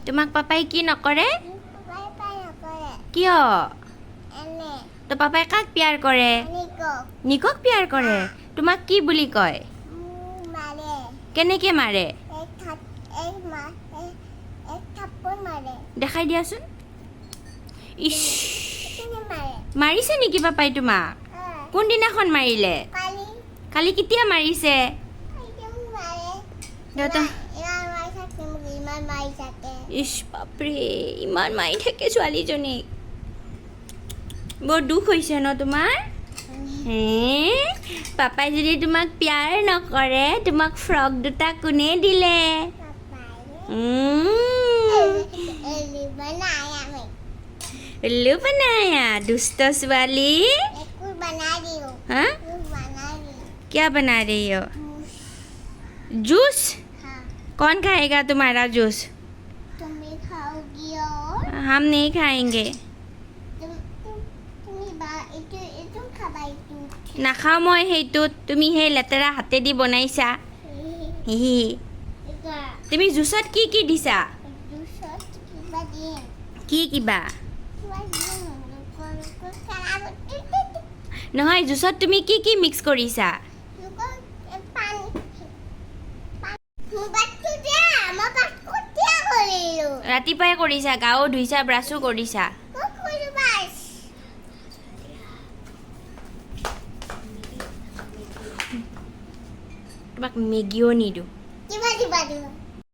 তোমাক পাপাই কি নকৰে কিয় তো পাপাই কাক প্যাৰ কৰে নিকক প্যাৰ কৰে তোমাক কি বুলি কয় কেনেকে মাৰে দেখাই দিয়াচোন ইস মাৰিছে নেকি পাপাই তোমাক কোনদিনাখন মাৰিলে কালি কেতিয়া মাৰিছে দেউতা ইস বাপৰে ইমান মাৰি থাকে ছোৱালীজনীক বৰ দুখ হৈছে ন তোমাৰ পাপাই যদি তোমাক প্যাৰ নকৰে তোমাক ফ্ৰক দুটা কোনে দিলে उल्लू बनाया दुष्ट वाली हाँ क्या बना रही हो जूस कौन खाएगा तुम्हारा जूस तुम भी खाओगी और हम नहीं खाएंगे तुम खाबाई নাখাওঁ মই সেইটোত তুমি সেই লেতেৰা হাতেদি বনাইছা হিহি তুমি জুচত কি কি দিছা কি কিবা নহয় জুচত তুমি কি কি মিক্স কৰিছা ৰাতিপুৱাই কৰিছা গাও ধুইছা ব্ৰাছো কৰিছা তোমাক মেগীও নিদিওঁ